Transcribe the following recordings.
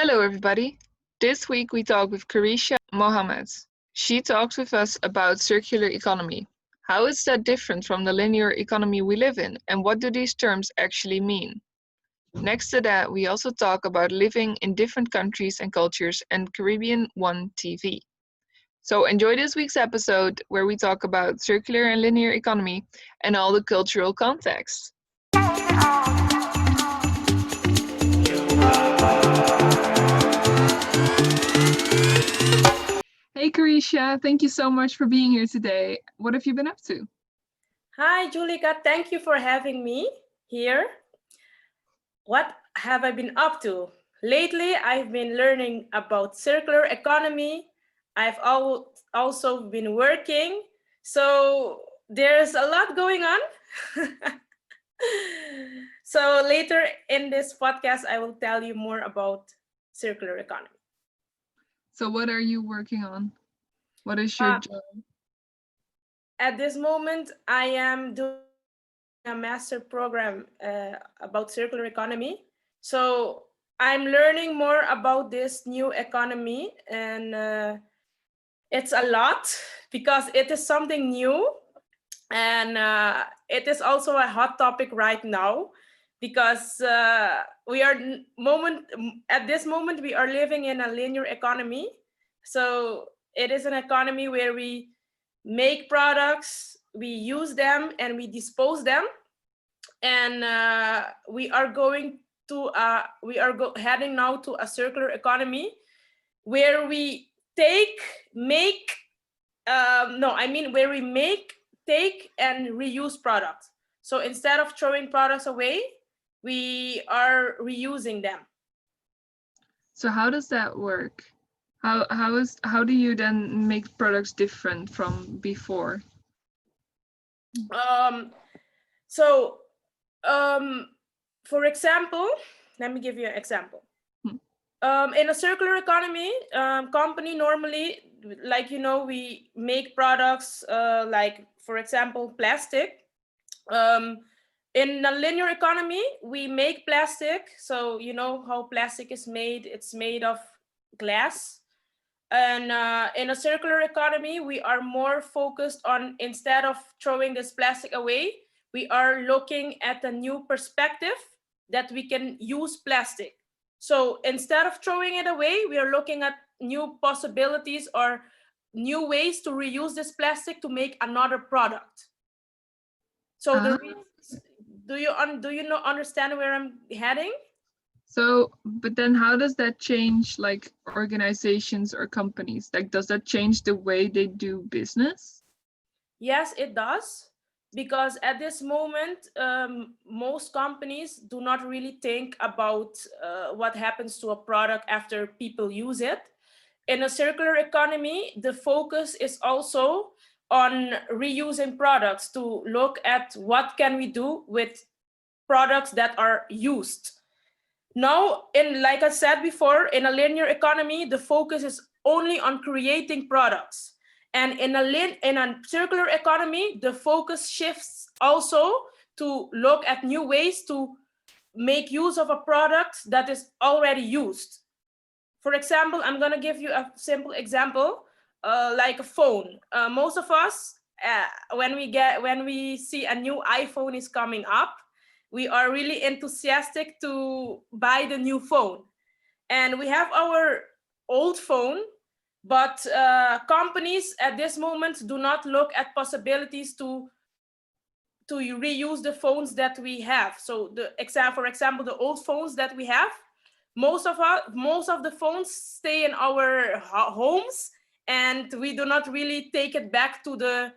Hello, everybody. This week we talk with Kareesha Mohamed. She talks with us about circular economy. How is that different from the linear economy we live in, and what do these terms actually mean? Next to that, we also talk about living in different countries and cultures and Caribbean One TV. So enjoy this week's episode where we talk about circular and linear economy and all the cultural context. Hey, Kareesha, thank you so much for being here today. What have you been up to? Hi, Julika. Thank you for having me here. What have I been up to? Lately, I've been learning about circular economy. I've also been working. So there's a lot going on. So later in this podcast, I will tell you more about circular economy. So what are you working on? What is your job? At this moment, I am doing a master program about circular economy. So I'm learning more about this new economy, and it's a lot because it is something new, and it is also a hot topic right now because we are at this moment we are living in a linear economy. So it is an economy where we make products, we use them, and we dispose them. And we are going to heading now to a circular economy where we where we make, take, and reuse products. So instead of throwing products away, we are reusing them. So how does that work? How do you then make products different from before? So for example, let me give you an example. In a circular economy, company normally, we make products like, for example, plastic. In a linear economy, we make plastic. So you know how plastic is made. It's made of glass. And in a circular economy, we are more focused on, instead of throwing this plastic away, we are looking at a new perspective that we can use plastic. So instead of throwing it away, we are looking at new possibilities or new ways to reuse this plastic to make another product. So do you understand where I'm heading? So, but then how does that change like organizations or companies? Like, does that change the way they do business? Yes, it does. Because at this moment, most companies do not really think about what happens to a product after people use it. In a circular economy, the focus is also on reusing products, to look at what can we do with products that are used. Now, like I said before, in a linear economy, the focus is only on creating products. And in a circular economy, the focus shifts also to look at new ways to make use of a product that is already used. For example, I'm going to give you a simple example, like a phone. Most of us, when we see a new iPhone is coming up, we are really enthusiastic to buy the new phone. And we have our old phone, but companies at this moment do not look at possibilities to reuse the phones that we have. So for example, the old phones that we have, most of the phones stay in our homes, and we do not really take it back to the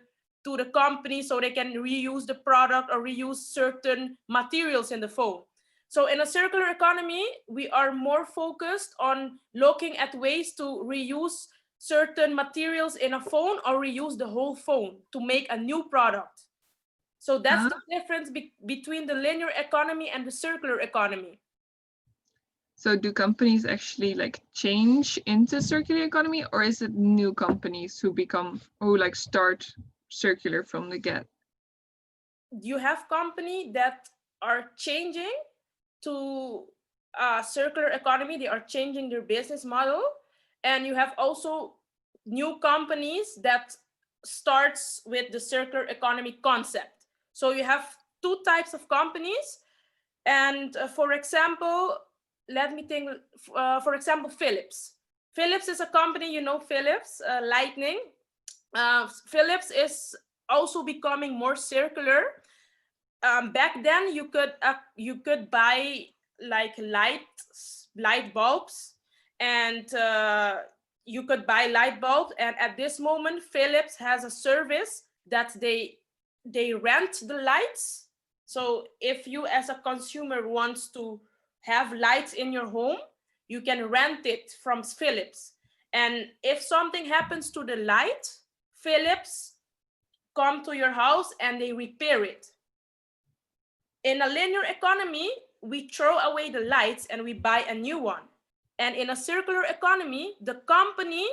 company so they can reuse the product or reuse certain materials in the phone. So in a circular economy, we are more focused on looking at ways to reuse certain materials in a phone or reuse the whole phone to make a new product. So that's the difference between the linear economy and the circular economy. So do companies actually like change into circular economy, or is it new companies who start circular from the get? You have companies that are changing to circular economy. They are changing their business model. And you have also new companies that starts with the circular economy concept. So you have two types of companies. And for example, let me think, for example, Philips. Philips is a company, you know, Philips, Lightning. Philips is also becoming more circular. Back then you could buy like light bulbs, and you could buy light bulbs, and at this moment Philips has a service that they rent the lights. So if you as a consumer wants to have lights in your home, you can rent it from Philips, and if something happens to the light, Philips come to your house and they repair it. In a linear economy, we throw away the lights and we buy a new one. And in a circular economy, the company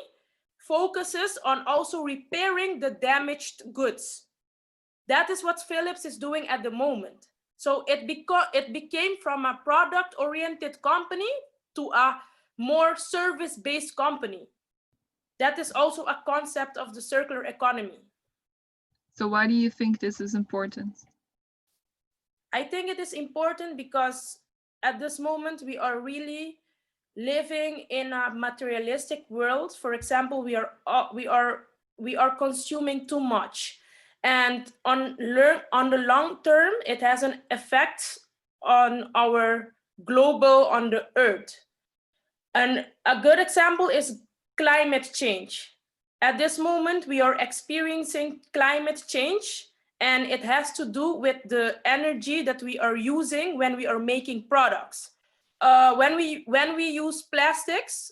focuses on also repairing the damaged goods. That is what Philips is doing at the moment. So it became from a product-oriented company to a more service-based company. That is also a concept of the circular economy. So why do you think this is important? I think it is important because at this moment we are really living in a materialistic world. For example, we are consuming too much, and on the long term, it has an effect on our global, on the earth. And a good example is climate change. At this moment, we are experiencing climate change, and it has to do with the energy that we are using when we are making products. When we use plastics,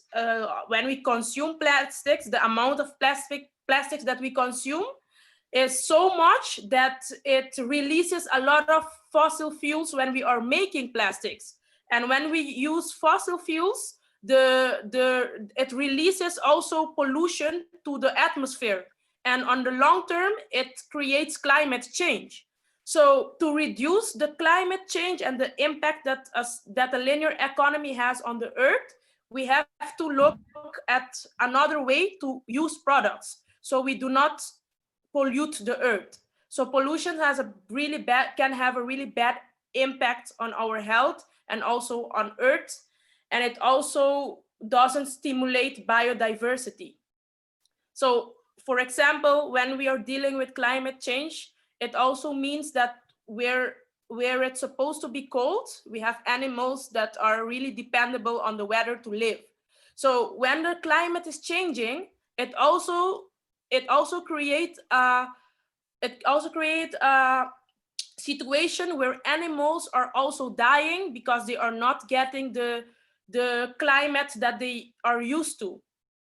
when we consume plastics, the amount of plastics that we consume is so much that it releases a lot of fossil fuels when we are making plastics. And when we use fossil fuels, it releases also pollution to the atmosphere, and on the long term it creates climate change. So to reduce the climate change and the impact that a linear economy has on the earth, we have to look at another way to use products so we do not pollute the earth. So pollution can have a really bad impact on our health and also on earth, and it also doesn't stimulate biodiversity. So, for example, when we are dealing with climate change, it also means that where it's supposed to be cold, we have animals that are really dependable on the weather to live. So when the climate is changing, it also creates a situation where animals are also dying because they are not getting the climate that they are used to.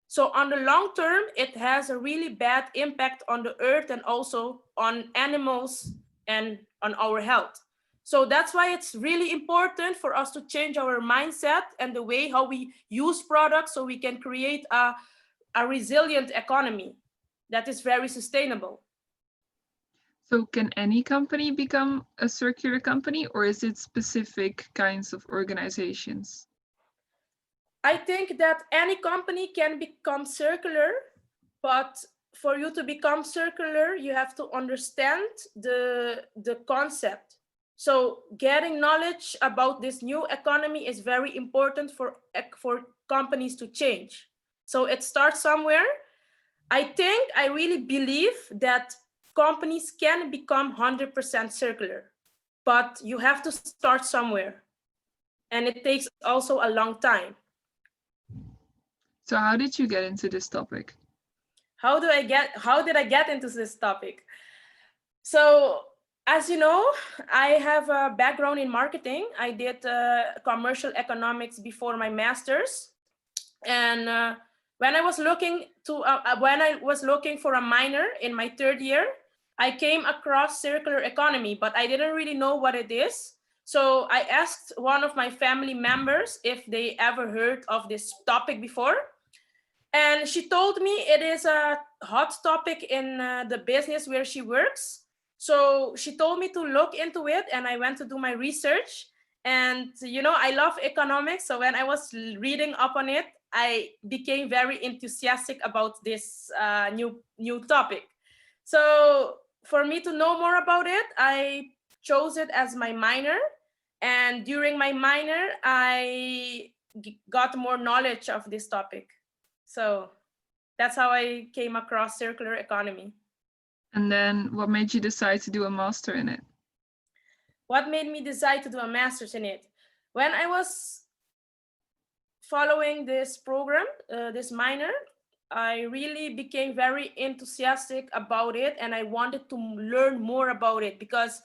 So on the long term, it has a really bad impact on the earth and also on animals and on our health. So that's why it's really important for us to change our mindset and the way how we use products so we can create a resilient economy that is very sustainable. So can any company become a circular company, or is it specific kinds of organizations? I think that any company can become circular, but for you to become circular, you have to understand the concept. So getting knowledge about this new economy is very important for companies to change. So it starts somewhere. I really believe that companies can become 100% circular, but you have to start somewhere. And it takes also a long time. So how did you get into this topic? How did I get into this topic? So, as you know, I have a background in marketing. I did commercial economics before my master's, and when I was looking for a minor in my third year, I came across circular economy, but I didn't really know what it is. So I asked one of my family members if they ever heard of this topic before. And she told me it is a hot topic in the business where she works. So she told me to look into it, and I went to do my research. And, I love economics. So when I was reading up on it, I became very enthusiastic about this new topic. So for me to know more about it, I chose it as my minor. And during my minor, I got more knowledge of this topic. So that's how I came across circular economy. And then what made you decide to do a master in it? What made me decide to do a master's in it? When I was following this program, this minor, I really became very enthusiastic about it, and I wanted to learn more about it because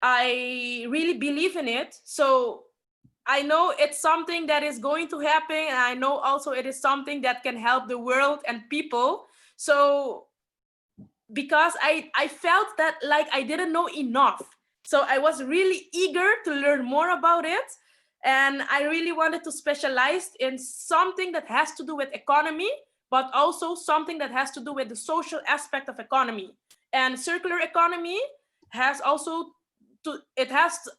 I really believe in it. So I know it's something that is going to happen, and I know also it is something that can help the world and people. So because I felt that like I didn't know enough. So I was really eager to learn more about it. And I really wanted to specialize in something that has to do with economy, but also something that has to do with the social aspect of economy. And circular economy has also it has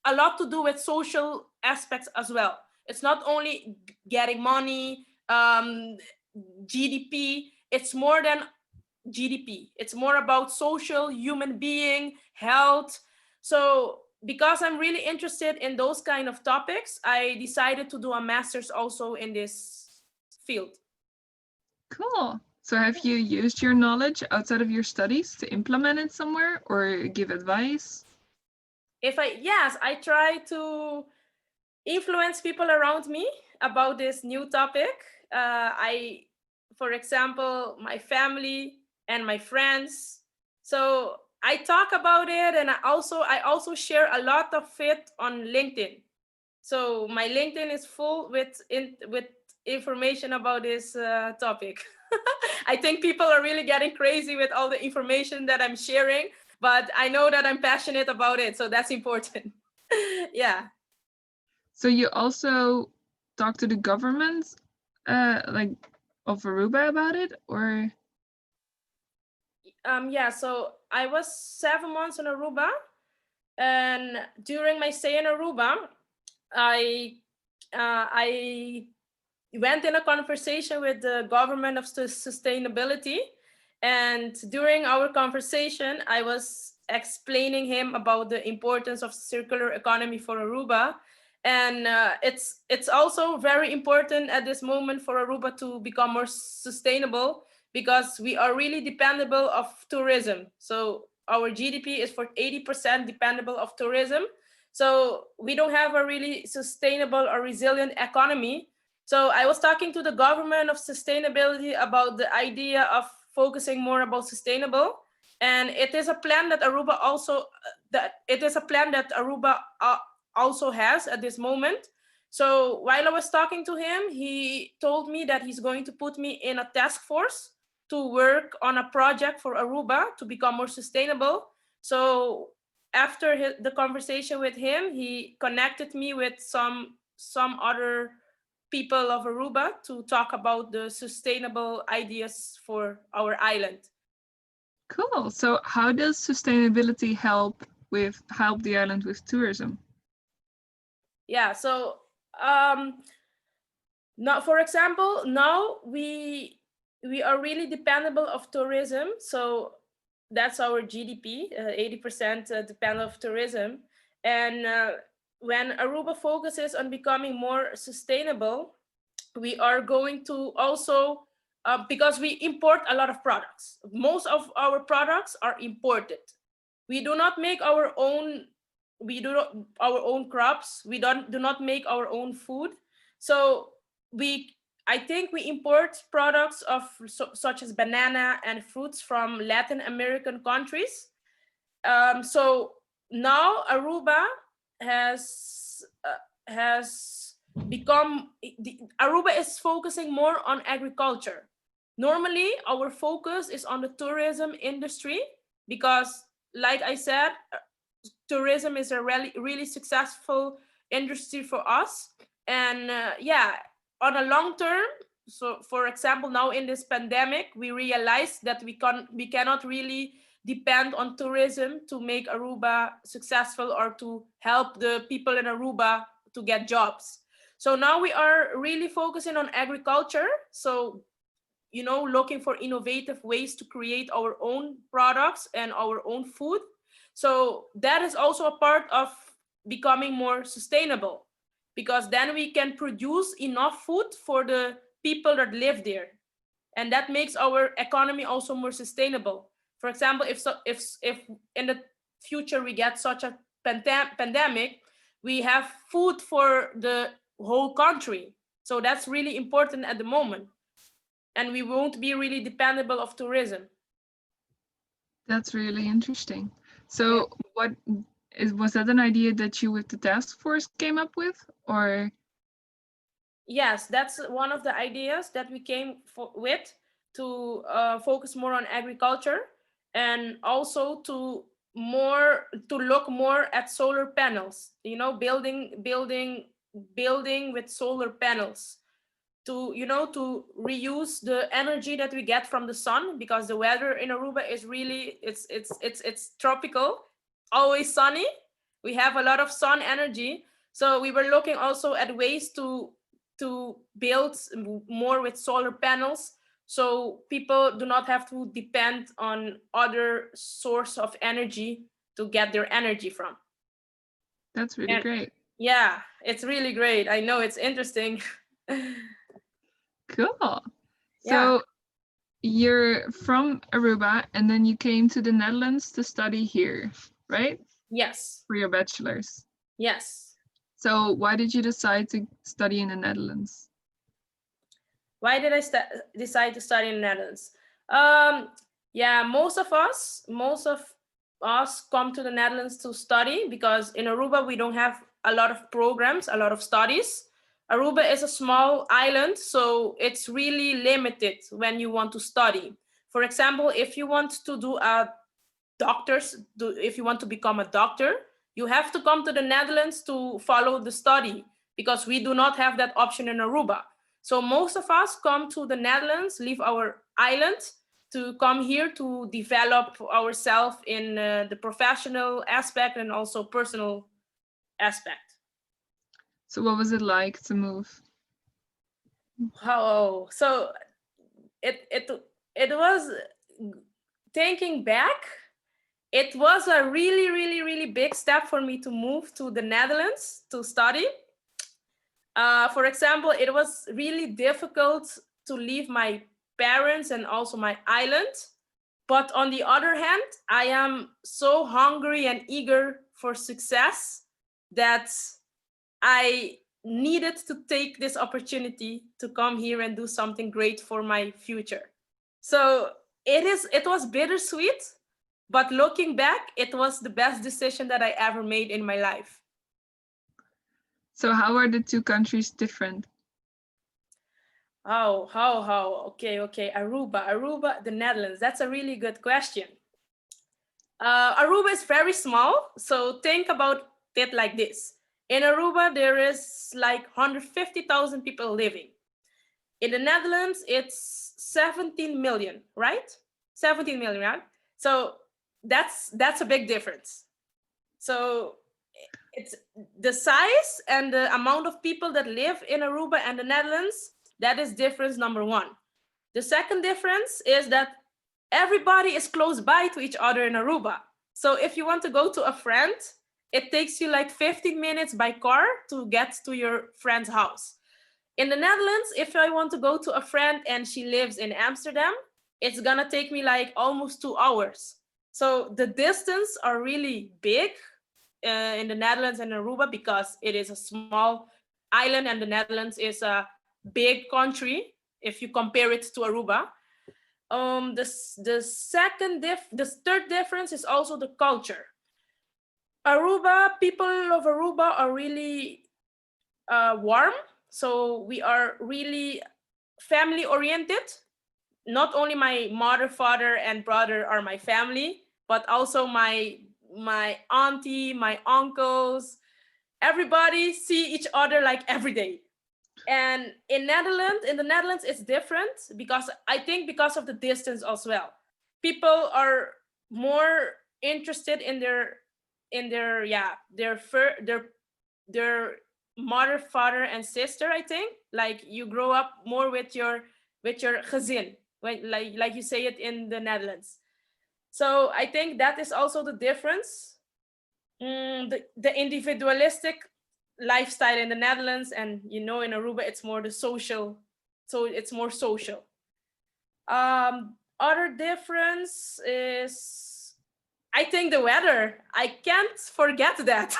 a lot to do with social aspects as well. It's not only getting money, GDP, it's more than GDP. It's more about social, human being, health. So because I'm really interested in those kind of topics, I decided to do a master's also in this field. Cool. So have you used your knowledge outside of your studies to implement it somewhere or give advice? Yes, I try to influence people around me about this new topic. For example, my family and my friends. So I talk about it, and I also share a lot of it on LinkedIn. So my LinkedIn is full with information about this topic. I think people are really getting crazy with all the information that I'm sharing, but I know that I'm passionate about it, so that's important. Yeah. So you also talk to the government, like of Aruba about it, or? Yeah, so I was 7 months in Aruba, and during my stay in Aruba, I went in a conversation with the government of sustainability, and during our conversation, I was explaining him about the importance of circular economy for Aruba. And it's also very important at this moment for Aruba to become more sustainable, because we are really dependable of tourism. So our GDP is for 80% dependable of tourism. So we don't have a really sustainable or resilient economy. So I was talking to the government of sustainability about the idea of focusing more about sustainable. And it is a plan that Aruba also has at this moment. So while I was talking to him, he told me that he's going to put me in a task force to work on a project for Aruba to become more sustainable. So after the conversation with him, he connected me with some other people of Aruba to talk about the sustainable ideas for our island. Cool. So how does sustainability help the island with tourism? Yeah, so now, for example, now we are really dependable of tourism. So that's our GDP, 80% depend of tourism. And when Aruba focuses on becoming more sustainable, we are going to also, because we import a lot of products. Most of our products are imported. We do not make our own. We do not our own crops. We do not make our own food. So I think we import products of such as banana and fruits from Latin American countries. So now Aruba has become Aruba is focusing more on agriculture. Normally, our focus is on the tourism industry because, like I said, tourism is a really successful industry for us. And on a long term, so for example, now in this pandemic, we realized that we cannot really depend on tourism to make Aruba successful or to help the people in Aruba to get jobs. So now we are really focusing on agriculture. So, looking for innovative ways to create our own products and our own food. So that is also a part of becoming more sustainable, because then we can produce enough food for the people that live there, and that makes our economy also more sustainable. For example, if in the future we get such a pandemic, we have food for the whole country. So that's really important at the moment, and we won't be really dependable of tourism. That's really interesting. Yeah. So was that an idea that you with the task force came up with, or? Yes, that's one of the ideas that we came with, to focus more on agriculture, and also to look more at solar panels. Building with solar panels, to reuse the energy that we get from the sun, because the weather in Aruba is really, it's tropical, always sunny. We have a lot of sun energy. So we were looking also at ways to build more with solar panels, so people do not have to depend on other source of energy to get their energy from. That's really And great. yeah, it's really great. I know, it's interesting. Cool. Yeah. So you're from Aruba and then you came to the Netherlands to study here, right? Yes. For your bachelor's. Yes. So why did you decide to study in the Netherlands? Why did I decide to study in the Netherlands? Yeah, most of us come to the Netherlands to study, because in Aruba we don't have a lot of programs, a lot of studies. Aruba is a small island, so it's really limited when you want to study. For example, if you want to if you want to become a doctor, you have to come to the Netherlands to follow the study, because we do not have that option in Aruba. So most of us come to the Netherlands, leave our island to come here to develop ourselves in the professional aspect and also personal aspect. So what was it like to move? Oh, so it was, thinking back, it was a really, really, really big step for me to move to the Netherlands to study. For example, it was really difficult to leave my parents and also my island. But on the other hand, I am so hungry and eager for success that I needed to take this opportunity to come here and do something great for my future. So it was bittersweet, but looking back, it was the best decision that I ever made in my life. So how are the two countries different? How? Okay. Aruba, the Netherlands. That's a really good question. Aruba is very small, so think about it like this. In Aruba, there is like 150,000 people living. In the Netherlands, it's 17 million, right? 17 million, right? So that's a big difference. So it's the size and the amount of people that live in Aruba and the Netherlands. That is difference number one. The second difference is that everybody is close by to each other in Aruba. So if you want to go to a friend, it takes you like 15 minutes by car to get to your friend's house. In the Netherlands, if I want to go to a friend and she lives in Amsterdam, it's gonna take me like almost 2 hours. So the distance are really big in the Netherlands and Aruba, because it is a small island and the Netherlands is a big country if you compare it to Aruba. The third difference is also the culture. People of Aruba are really warm, so we are really family oriented. Not only my mother, father, and brother are my family, but also my auntie, my uncles. Everybody see each other like every day. And in the Netherlands, it's different, because I think because of the distance as well. People are more interested in their yeah their mother, father, and sister. I think like you grow up more with your gezin, when, like you say it in the Netherlands. So I think that is also the difference. The individualistic lifestyle in the Netherlands, and in Aruba it's more the social, so it's more social. Other difference is, I think, the weather. I can't forget that.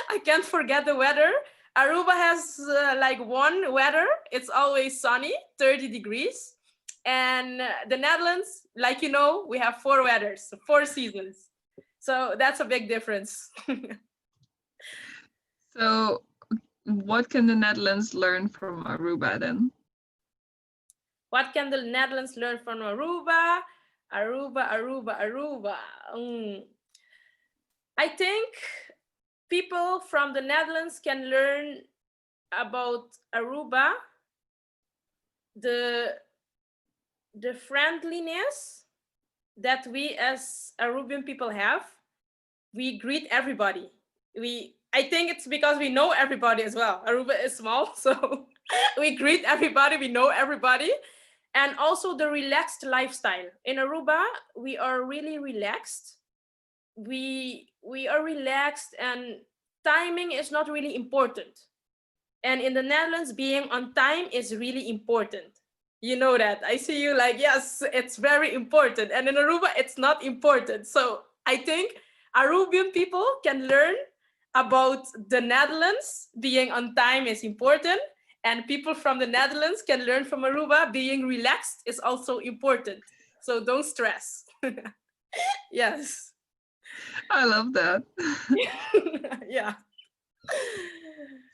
I can't forget the weather. Aruba has like one weather. It's always sunny, 30 degrees. And the Netherlands, like we have four weathers, four seasons. So that's a big difference. So, what can the Netherlands learn from Aruba then? What can the Netherlands learn from Aruba? Aruba. I think people from the Netherlands can learn about Aruba, the friendliness that we as Aruban people have. We greet everybody. I think it's because we know everybody as well. Aruba is small, so we greet everybody, we know everybody. And also the relaxed lifestyle. In Aruba, we are really relaxed. We are relaxed, and timing is not really important. And in the Netherlands, being on time is really important. You know that. I see you like, yes, it's very important. And in Aruba, it's not important. So I think Arubian people can learn about the Netherlands. Being on time is important. And people from the Netherlands can learn from Aruba. Being relaxed is also important. So don't stress. Yes. I love that. Yeah.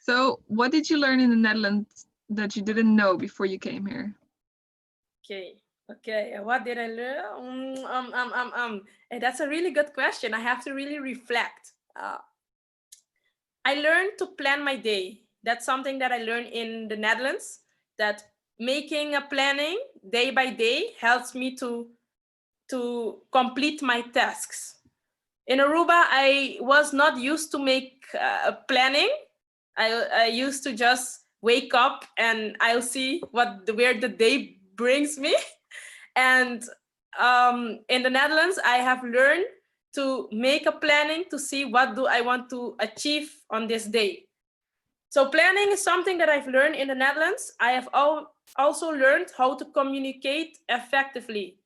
So, what did you learn in the Netherlands that you didn't know before you came here? Okay. What did I learn? That's a really good question. I have to really reflect. I learned to plan my day. That's something that I learned in the Netherlands. That making a planning day by day helps me to complete my tasks. In Aruba, I was not used to make planning. I used to just wake up and I'll see where the day brings me. And in the Netherlands, I have learned to make a planning to see what do I want to achieve on this day. So planning is something that I've learned in the Netherlands. I have also learned how to communicate effectively,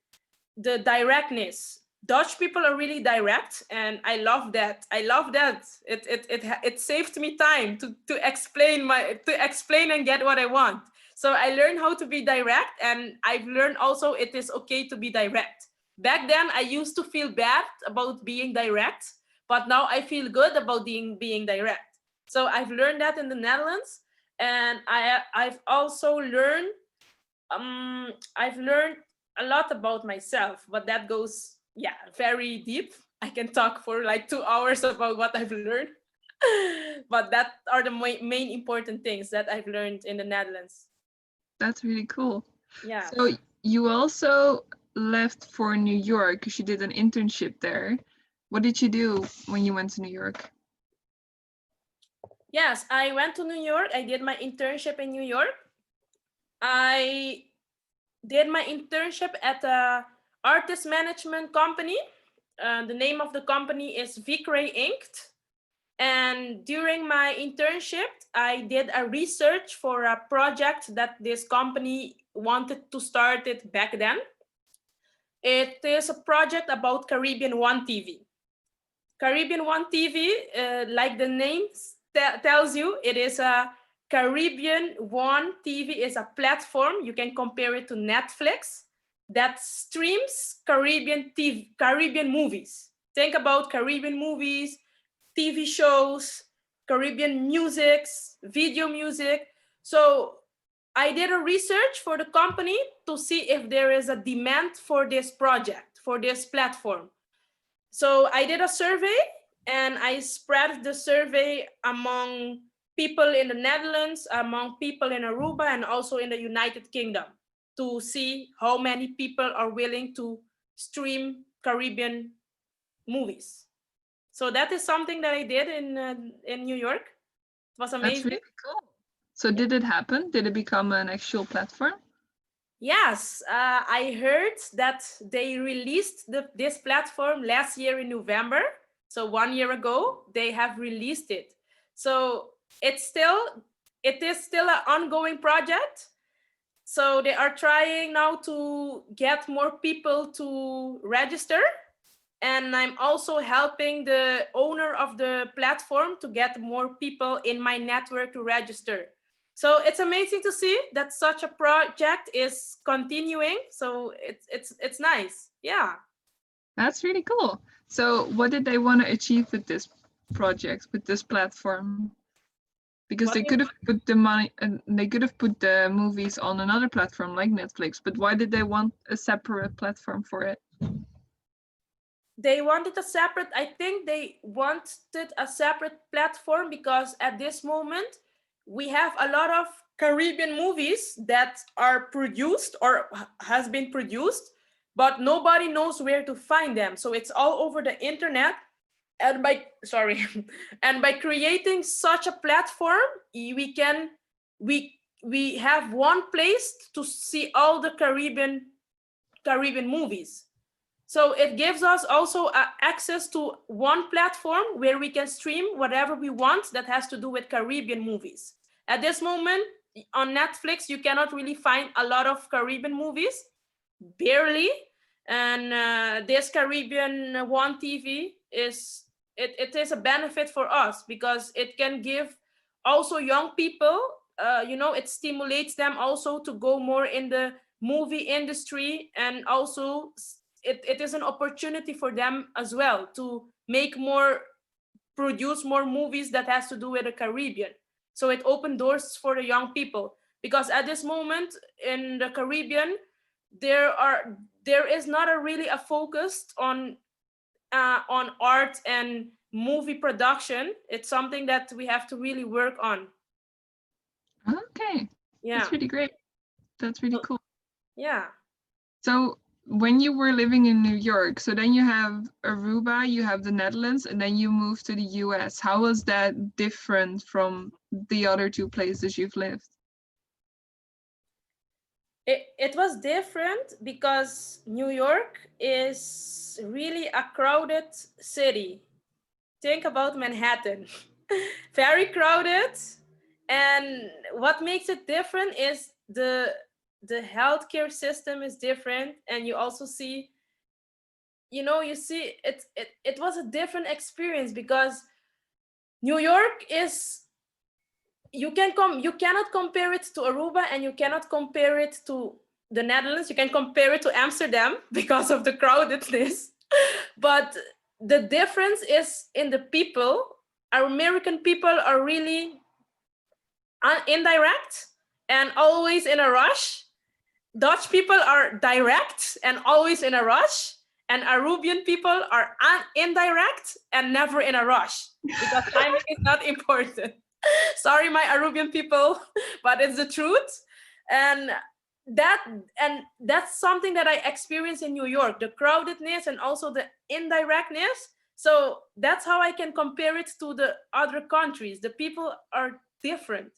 the directness. Dutch people are really direct, and I love that. It saved me time to explain and get what I want. So I learned how to be direct, and I've learned also it is okay to be direct. Back then, I used to feel bad about being direct, but now I feel good about being direct. So I've learned that in the Netherlands, and I've also learned I've learned a lot about myself, but that goes, yeah, very deep. I can talk for like 2 hours about what I've learned. But that are the main important things that I've learned in the Netherlands. That's really cool. Yeah. So, you also left for New York because you did an internship there. What did you do when you went to New York? Yes, I went to New York. I did my internship in New York. I did my internship at a artist management company. The name of the company is Vicray Inc. And during my internship, I did a research for a project that this company wanted to start it back then. It is a project about Caribbean One TV. Caribbean One TV, like the name tells you, it is a Caribbean One TV is a platform. You can compare it to Netflix that streams Caribbean movies. Think about Caribbean movies, TV shows, Caribbean musics, video music. So I did a research for the company to see if there is a demand for this project, for this platform. So I did a survey, and I spread the survey among people in the Netherlands, among people in Aruba, and also in the United Kingdom to see how many people are willing to stream Caribbean movies. So that is something that I did in New York. It was That's amazing. really cool. So did it happen? Did it become an actual platform? Yes, I heard that they released this platform last year in November. So 1 year ago, they have released it. So it is still an ongoing project. So they are trying now to get more people to register. And I'm also helping the owner of the platform to get more people in my network to register. So it's amazing to see that such a project is continuing. So it's nice. Yeah. That's really cool. So what did they want to achieve with this project, with this platform? Because What they do could you have put the money and they could have put the movies on another platform like Netflix, but why did they want a separate platform for it? They wanted a separate, I think they wanted a separate platform because at this moment we have a lot of Caribbean movies that are produced or has been produced, but nobody knows where to find them. So it's all over the internet. And by sorry, and by creating such a platform, we have one place to see all the Caribbean movies. So it gives us also access to one platform where we can stream whatever we want that has to do with Caribbean movies. At this moment, on Netflix, you cannot really find a lot of Caribbean movies, barely. And this Caribbean One TV it is a benefit for us because it can give also young people, it stimulates them also to go more in the movie industry, and also it is an opportunity for them as well to produce more movies that has to do with the Caribbean. So it opened doors for the young people because at this moment in the Caribbean, there is not really a focus on art and movie production. It's something that we have to really work on. Okay, Yeah. that's really great. That's really cool. Yeah. So when you were living in New York, so then you have Aruba, you have the Netherlands, and then you moved to the US. How was that different from the other two places you've lived? It was different because New York is really a crowded city. Think about Manhattan. Very crowded. And what makes it different is the healthcare system is different, and you also see, you see it was a different experience because New York is, you cannot compare it to Aruba, and you cannot compare it to the Netherlands. You can compare it to Amsterdam because of the crowdedness. But the difference is in the people. Our American people are really indirect and always in a rush. Dutch people are direct and always in a rush. And Arubian people are indirect and never in a rush because timing is not important. Sorry, my Arubian people, but it's the truth. And that that's something that I experienced in New York, the crowdedness and also the indirectness. So that's how I can compare it to the other countries. The people are different.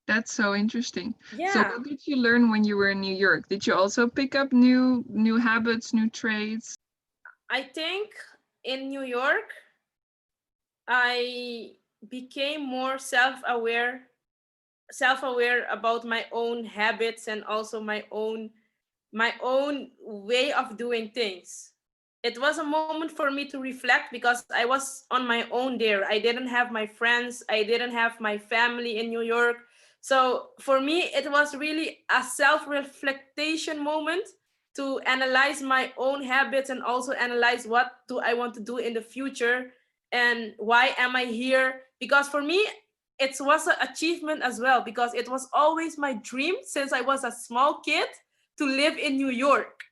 That's so interesting. So Yeah. what did you learn when you were in New York? Did you also pick up new habits, new traits? I think in New York, I became more self-aware about my own habits and also my own way of doing things. It was a moment for me to reflect because I was on my own there. I didn't have my friends, I didn't have my family in New York. So for me, it was really a self-reflection moment to analyze my own habits and also analyze what do I want to do in the future and why am I here? Because for me, it was an achievement as well because it was always my dream since I was a small kid to live in New York.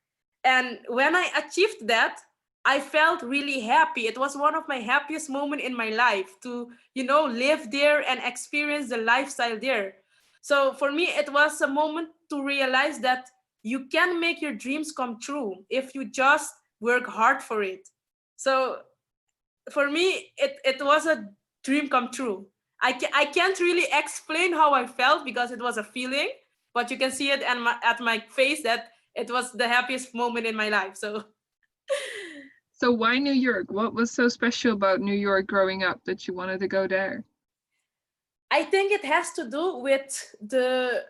And when I achieved that, I felt really happy. It was one of my happiest moments in my life to, live there and experience the lifestyle there. So for me, it was a moment to realize that you can make your dreams come true if you just work hard for it. So for me, it was a dream come true. I can't really explain how I felt because it was a feeling, but you can see it at my face that it was the happiest moment in my life. So So why New York? What was so special about New York growing up that you wanted to go there? I think it has to do with the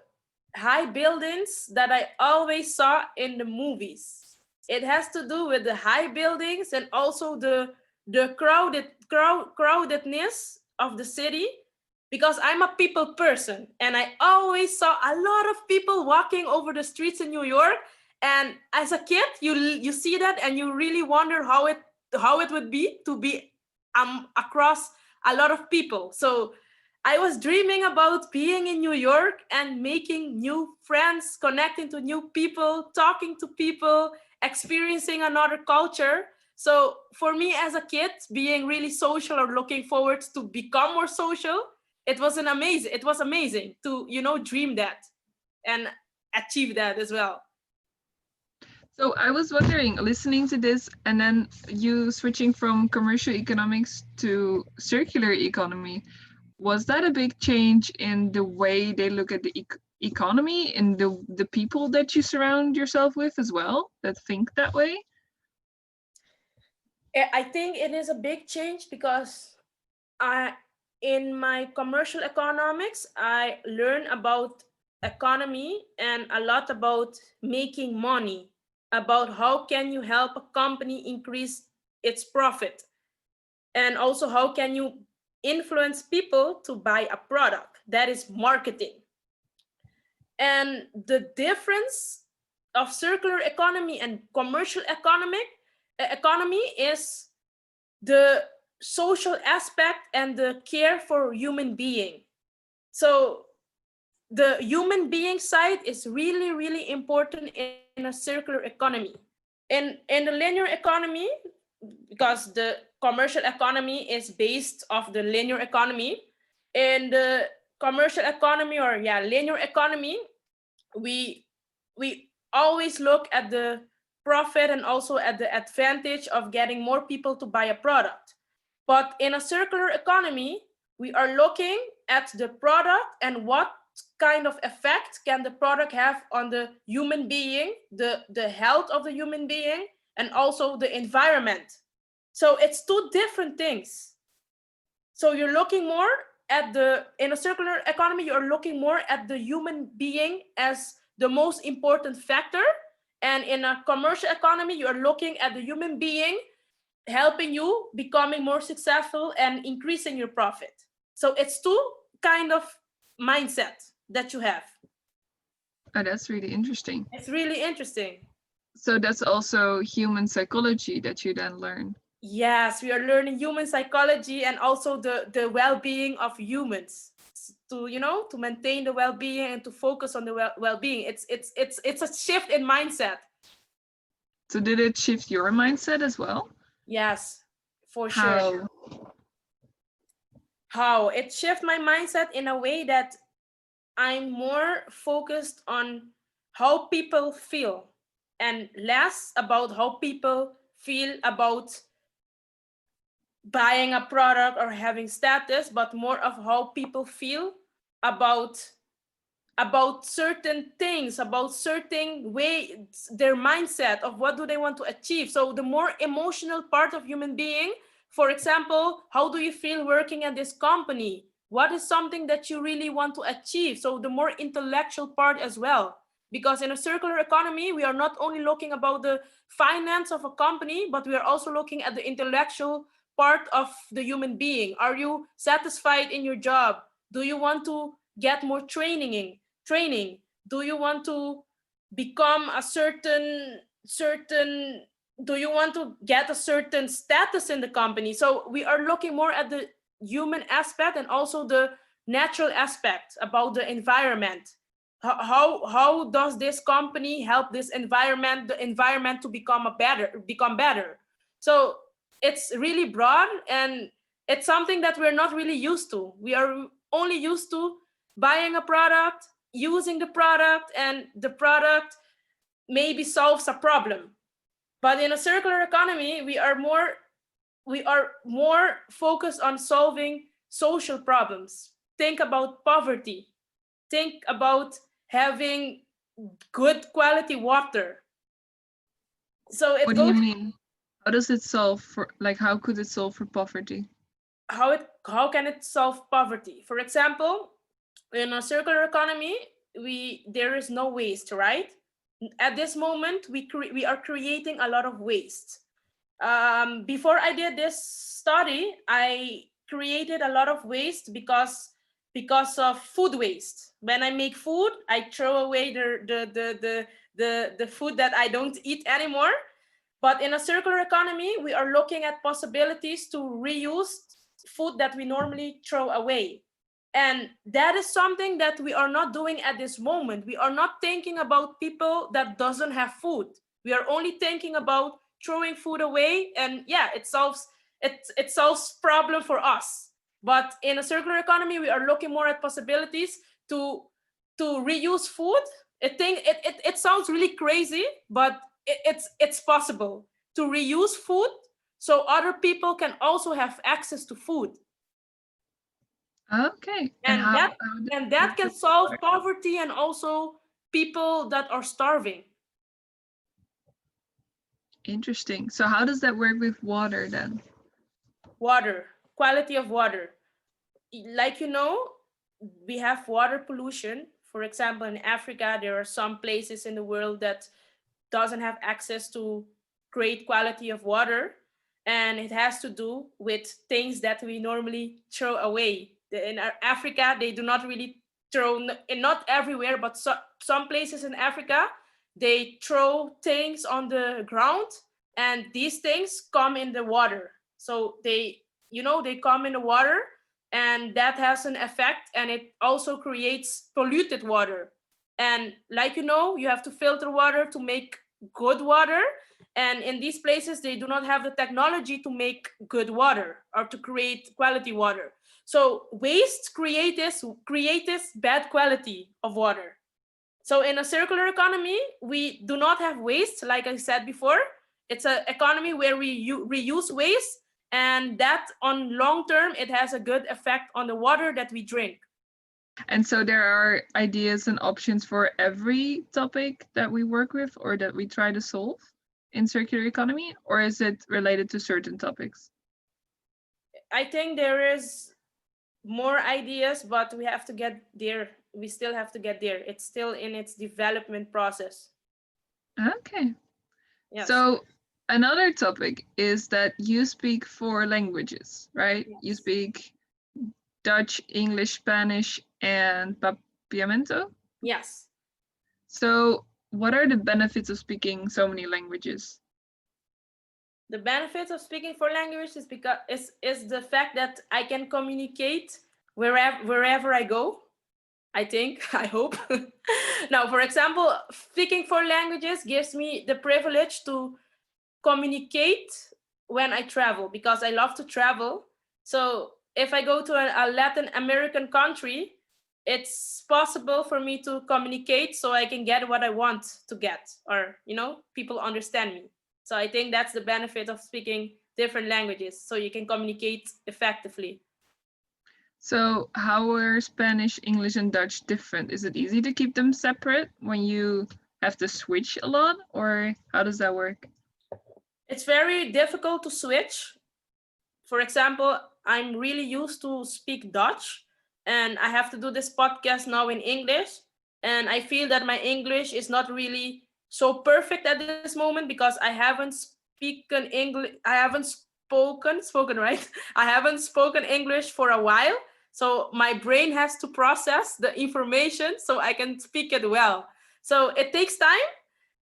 high buildings that I always saw in the movies. It has to do with the high buildings and also the crowdedness of the city, because I'm a people person and I always saw a lot of people walking over the streets in New York. And as a kid, you see that and you really wonder how it would be to be across a lot of people. So I was dreaming about being in New York and making new friends, connecting to new people, talking to people, experiencing another culture. So for me as a kid, being really social or looking forward to become more social, it was amazing to, dream that and achieve that as well. So I was wondering, listening to this and then you switching from commercial economics to circular economy, was that a big change in the way they look at the economy and the people that you surround yourself with as well that think that way? I think it is a big change because I, in my commercial economics, I learn about economy and a lot about making money, about how can you help a company increase its profit, and also how can you influence people to buy a product. That is marketing. And the difference of circular economy and commercial economy is the social aspect and the care for human being. So the human being side is really, really important in a circular economy. In the linear economy, because the commercial economy is based off the linear economy, in the commercial economy, or linear economy, we we always look at the profit and also at the advantage of getting more people to buy a product. But in a circular economy, we are looking at the product and what kind of effect can the product have on the human being, the health of the human being, and also the environment. So it's two different things. So you're looking more in a circular economy, you're looking more at the human being as the most important factor. And in a commercial economy, you're looking at the human being helping you becoming more successful and increasing your profit. So it's two kind of mindset that you have. Oh, that's really interesting. It's really interesting. So that's also human psychology that you then learn. Yes, we are learning human psychology and also the well-being of humans to to maintain the well-being and to focus on the well-being. It's a shift in mindset. So did it shift your mindset as well? Yes, for How? sure. How it shift my mindset in a way that I'm more focused on how people feel and less about how people feel about buying a product or having status, but more of how people feel about certain things, about certain way, their mindset of what do they want to achieve. So the more emotional part of human being, for example, how do you feel working at this company? What is something that you really want to achieve? So the more intellectual part as well. Because in a circular economy, we are not only looking about the finance of a company, but we are also looking at the intellectual part of the human being. Are you satisfied in your job? Do you want to get more training? Do you want to become a certain do you want to get a certain status in the company? So we are looking more at the human aspect and also the natural aspect about the environment. How does this company help the environment to become better? So it's really broad, and it's something that we're not really used to. We are only used to buying a product, using the product, and the product maybe solves a problem. But in a circular economy, we are more focused on solving social problems. Think about poverty. Think about having good quality water. So it What do you goes mean? How does it solve for, like, how could it solve for poverty? how can it solve poverty? For example, in a circular economy, there is no waste, right? At this moment, we are creating a lot of waste. Before I did this study, I created a lot of waste because of food waste. When I make food, I throw away the food that I don't eat anymore. But in a circular economy, we are looking at possibilities to reuse food that we normally throw away. And that is something that we are not doing at this moment. We are not thinking about people that doesn't have food. We are only thinking about throwing food away, and yeah, it solves problem for us. But in a circular economy, we are looking more at possibilities to reuse food. It sounds really crazy, but it's possible to reuse food so other people can also have access to food. Okay. And and that how does and it work that can with solve water? poverty and also people that are starving. Interesting. So how does that work with water then? Water, quality of water. Like, we have water pollution. For example, in Africa, there are some places in the world that doesn't have access to great quality of water, and it has to do with things that we normally throw away. In Africa, they do not really throw, and not everywhere, but some places in Africa, they throw things on the ground, and these things come in the water. So they come in the water, and that has an effect, and it also creates polluted water. And like, you have to filter water to make good water, and in these places they do not have the technology to make good water or to create quality water. So waste creates bad quality of water. So in a circular economy, we do not have waste. Like I said before, it's an economy where we reuse waste, and that on long term it has a good effect on the water that we drink. And so there are ideas and options for every topic that we work with or that we try to solve in circular economy, or is it related to certain topics? I think there is more ideas, but we have to get there. We still have to get there. It's still in its development process. Okay. Yes. So another topic is that you speak 4 languages, right? Yes. You speak Dutch, English, Spanish, and Papiamento. Yes. So what are the benefits of speaking so many languages? The benefits of speaking 4 languages is the fact that I can communicate wherever I go. I think, I hope. Now, for example, speaking 4 languages gives me the privilege to communicate when I travel, because I love to travel. So if I go to a Latin American country, it's possible for me to communicate so I can get what I want to get, or people understand me. So I think that's the benefit of speaking different languages, so you can communicate effectively. So how are Spanish, English, and Dutch different? Is it easy to keep them separate when you have to switch a lot, or how does that work? It's very difficult to switch. For example, I'm really used to speak Dutch, and I have to do this podcast now in English, and I feel that my English is not really so perfect at this moment because I haven't spoken right. I haven't spoken English for a while, so my brain has to process the information so I can speak it well. So it takes time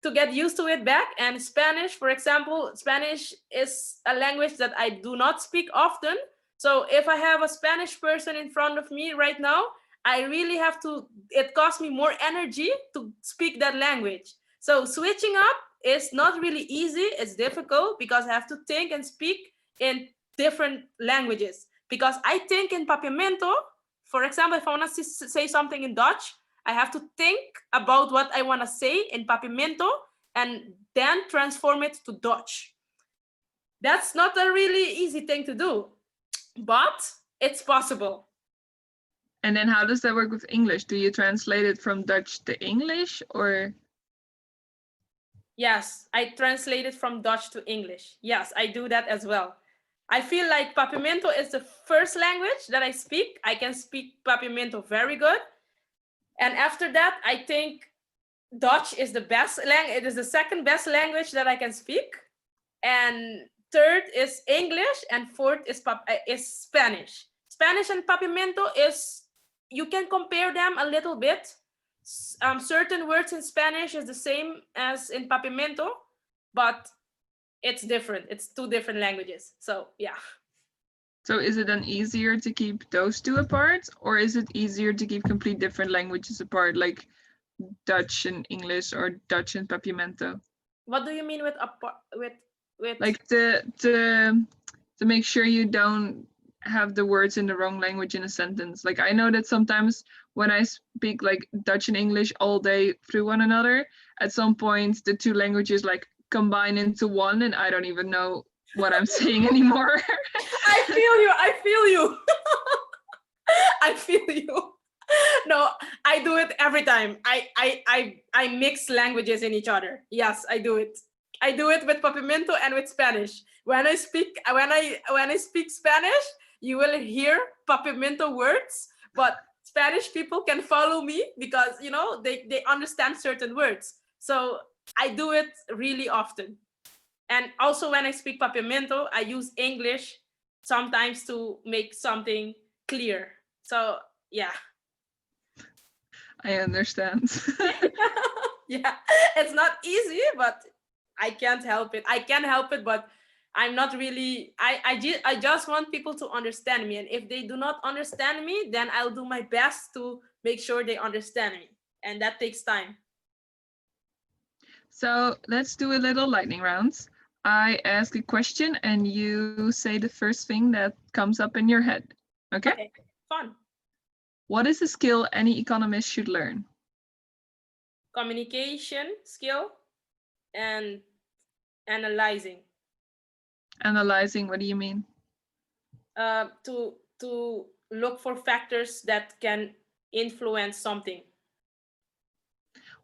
to get used to it back. And Spanish, for example, Spanish is a language that I do not speak often. So if I have a Spanish person in front of me right now, I really have to, it costs me more energy to speak that language. So switching up is not really easy. It's difficult because I have to think and speak in different languages. Because I think in Papiamento, for example, if I want to say something in Dutch, I have to think about what I want to say in Papiamento, and then transform it to Dutch. That's not a really easy thing to do, but it's possible. And then how does that work with English? Do you translate it from Dutch to English or? Yes, I translate it from Dutch to English. Yes, I do that as well. I feel like Papiamento is the first language that I speak. I can speak Papiamento very good. And after that, I think Dutch is the best language. It is the second best language that I can speak. And third is English, and fourth is Spanish. Spanish and Papiamento is, you can compare them a little bit. Certain words in Spanish is the same as in Papiamento, but it's different. It's two different languages. So yeah. So is it then easier to keep those two apart, or is it easier to keep complete different languages apart, like Dutch and English or Dutch and Papiamento? What do you mean with Like to make sure you don't have the words in the wrong language in a sentence. Like I know that sometimes when I speak like Dutch and English all day through one another, at some point the two languages like combine into one and I don't even know what I'm saying anymore. I feel you. I feel you. I feel you. No, I do it every time. I mix languages in each other. Yes, I do it. I do it with Papiamento and with Spanish. When I speak Spanish, you will hear Papiamento words, but Spanish people can follow me because they understand certain words. So I do it really often. And also when I speak Papiamento, I use English sometimes to make something clear. So yeah. I understand. Yeah, it's not easy, but I can't help it. I can help it, but I'm not really, I just want people to understand me. And if they do not understand me, then I'll do my best to make sure they understand me. And that takes time. So let's do a little lightning round. I ask a question and you say the first thing that comes up in your head. Okay? Okay, fun. What is a skill any economist should learn? Communication skill and analyzing. Analyzing, what do you mean? To look for factors that can influence something.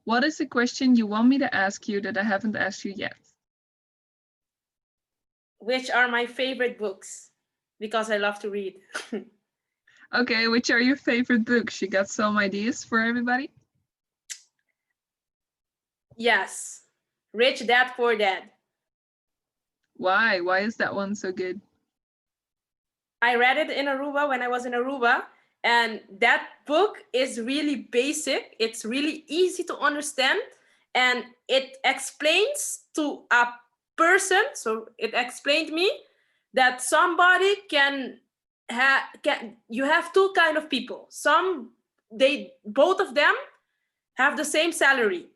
What is a question you want me to ask you that I haven't asked you yet? Which are my favorite books? Because I love to read. Okay, which are your favorite books? You got some ideas for everybody? Yes, Rich Dad Poor Dad. Why? Why is that one so good? I read it in Aruba when I was in Aruba, and that book is really basic. It's really easy to understand, and it explains to a person. So it explained me that somebody you have two kind of people. Both of them have the same salary.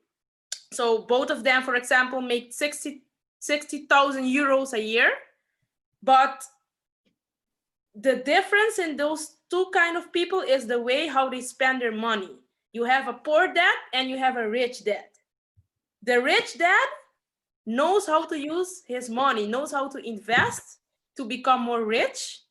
So both of them, for example, make 60,000 euros a year, but the difference in those two kind of people is the way how they spend their money. You have a poor dad and you have a rich dad. The rich dad knows how to use his money, knows how to invest to become more rich.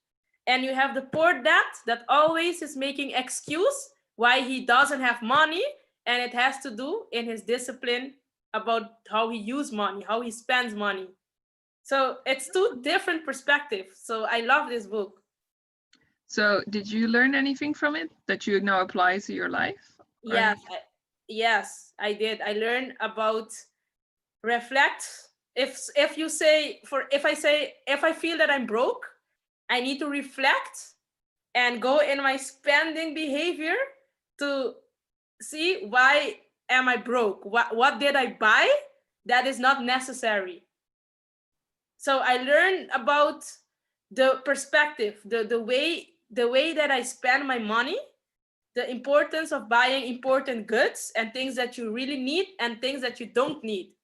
And you have the poor dad that always is making excuse why he doesn't have money, and it has to do in his discipline about how he uses money, how he spends money. So it's two different perspectives. So I love this book. So did you learn anything from it that you now apply to your life? Yes, yes, I did. I learned about reflect. If I feel that I'm broke, I need to reflect and go in my spending behavior to see why am I broke? What did I buy that is not necessary? So I learned about the perspective, the way that I spend my money, the importance of buying important goods and things that you really need and things that you don't need.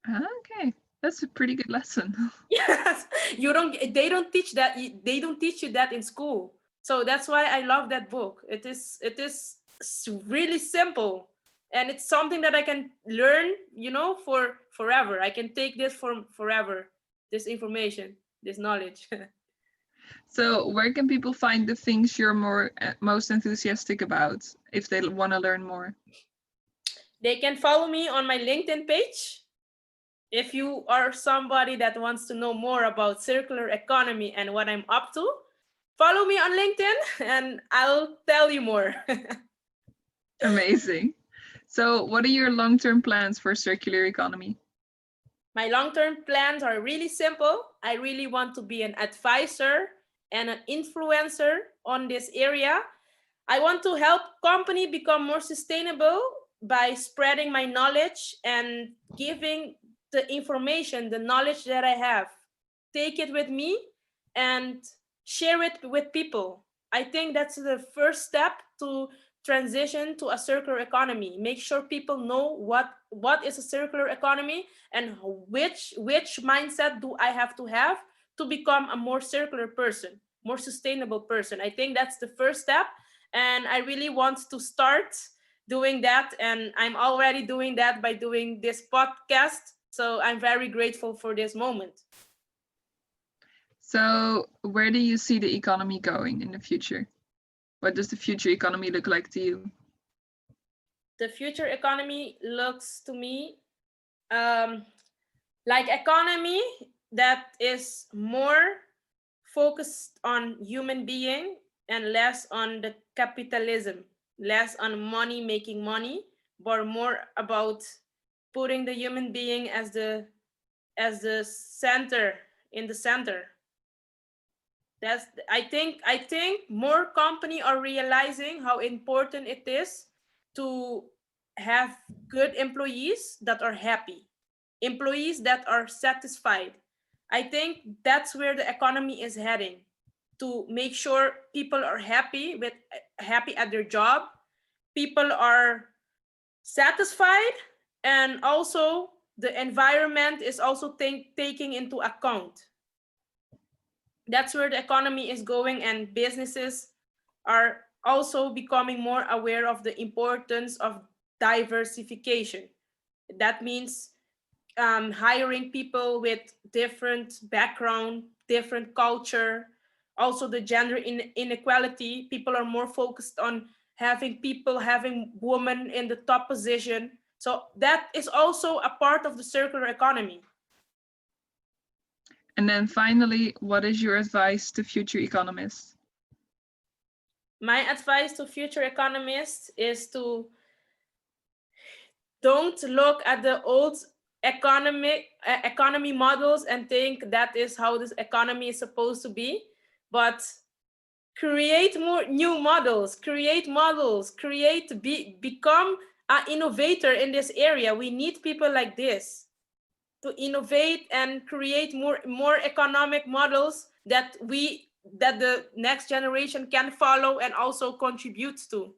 Okay, that's a pretty good lesson. Yes, they don't teach that. They don't teach you that in school. So that's why I love that book. It is really simple and it's something that I can learn, for forever. I can take this for forever, this information, this knowledge. So, where can people find the things you're most enthusiastic about if they want to learn more? They can follow me on my LinkedIn page. If you are somebody that wants to know more about circular economy and what I'm up to, follow me on LinkedIn and I'll tell you more. Amazing. So, what are your long-term plans for circular economy? My long-term plans are really simple. I really want to be an advisor and an influencer on this area. I want to help company become more sustainable by spreading my knowledge and giving the information, the knowledge that I have. Take it with me and share it with people. I think that's the first step to transition to a circular economy. Make sure people know what is a circular economy and which mindset do I have to become a more circular person, more sustainable person. I think that's the first step, and I really want to start doing that, and I'm already doing that by doing this podcast. So I'm very grateful for this moment. So, where do you see the economy going in the future? What does the future economy look like to you? The future economy looks to me like economy that is more focused on human being and less on the capitalism, less on money making money, but more about putting the human being as the center, in the center. That's I think more company are realizing how important it is to have good employees that are happy, employees that are satisfied. I think that's where the economy is heading, to make sure people are happy at their job, people are satisfied, and also the environment is also taking into account. That's where the economy is going, and businesses are also becoming more aware of the importance of diversification. That means hiring people with different background, different culture, also the gender inequality. People are more focused on having women in the top position. So that is also a part of the circular economy. And then finally, what is your advice to future economists? My advice to future economists is to don't look at the old economy models and think that is how this economy is supposed to be, but create more new models, become an innovator in this area. We need people like this to innovate and create more economic models that the next generation can follow and also contribute to.